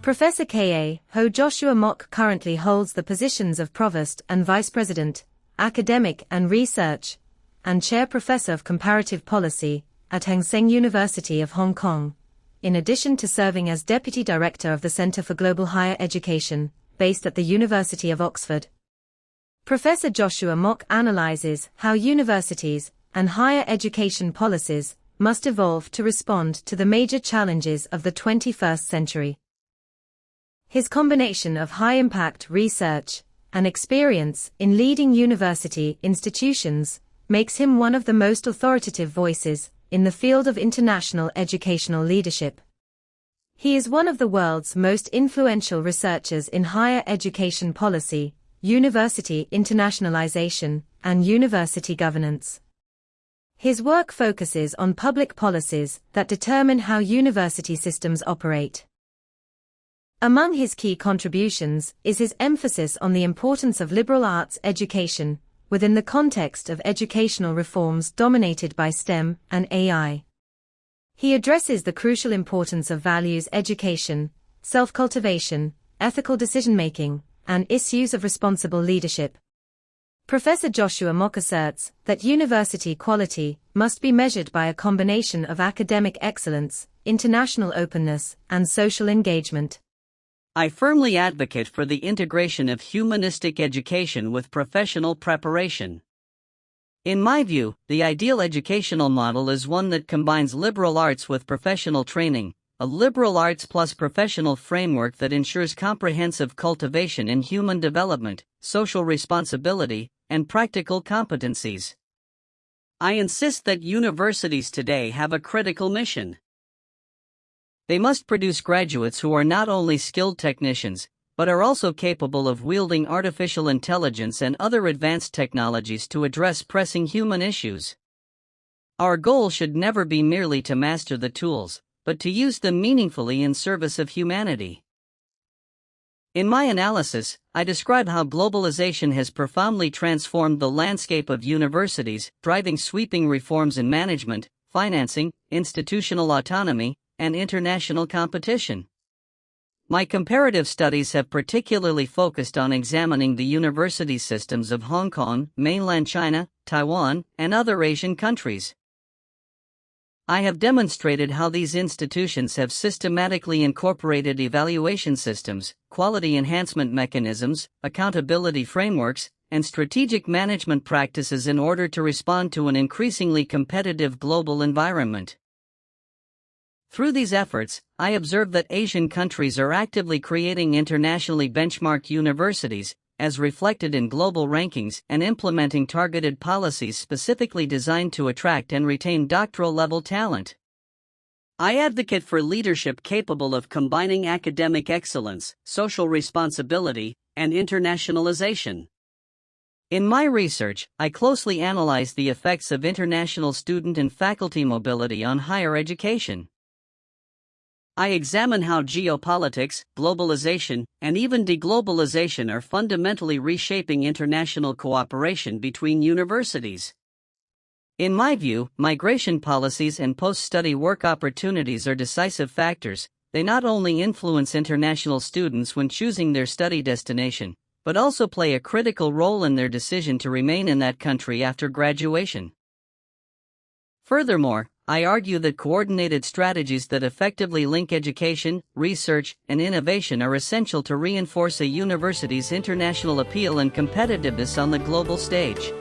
Professor K.A. Ho Joshua Mok currently holds the positions of Provost and Vice President, Academic and Research, and Chair Professor of Comparative Policy at Hang Seng University of Hong Kong, in addition to serving as Deputy Director of the Centre for Global Higher Education, based at the University of Oxford. Professor Joshua Mok analyzes how universities and higher education policies must evolve to respond to the major challenges of the 21st century. His combination of high-impact research and experience in leading university institutions makes him one of the most authoritative voices in the field of international educational leadership. He is one of the world's most influential researchers in higher education policy, university internationalization, and university governance. His work focuses on public policies that determine how university systems operate. Among his key contributions is his emphasis on the importance of liberal arts education within the context of educational reforms dominated by STEM and AI. He addresses the crucial importance of values education, self-cultivation, ethical decision-making, and issues of responsible leadership. Professor Joshua Mok asserts that university quality must be measured by a combination of academic excellence, international openness, and social engagement. I firmly advocate for the integration of humanistic education with professional preparation. In my view, the ideal educational model is one that combines liberal arts with professional training, a liberal arts plus professional framework that ensures comprehensive cultivation in human development, social responsibility, and practical competencies. I insist that universities today have a critical mission. They must produce graduates who are not only skilled technicians, but are also capable of wielding artificial intelligence and other advanced technologies to address pressing human issues. Our goal should never be merely to master the tools, but to use them meaningfully in service of humanity. In my analysis, I describe how globalization has profoundly transformed the landscape of universities, driving sweeping reforms in management, financing, institutional autonomy, and international competition. My comparative studies have particularly focused on examining the university systems of Hong Kong, mainland China, Taiwan, and other Asian countries. I have demonstrated how these institutions have systematically incorporated evaluation systems, quality enhancement mechanisms, accountability frameworks, and strategic management practices in order to respond to an increasingly competitive global environment. Through these efforts, I observe that Asian countries are actively creating internationally benchmarked universities, as reflected in global rankings, and implementing targeted policies specifically designed to attract and retain doctoral-level talent. I advocate for leadership capable of combining academic excellence, social responsibility, and internationalization. In my research, I closely analyze the effects of international student and faculty mobility on higher education. I examine how geopolitics, globalization, and even deglobalization are fundamentally reshaping international cooperation between universities. In my view, migration policies and post-study work opportunities are decisive factors. They not only influence international students when choosing their study destination, but also play a critical role in their decision to remain in that country after graduation. Furthermore, I argue that coordinated strategies that effectively link education, research, and innovation are essential to reinforce a university's international appeal and competitiveness on the global stage.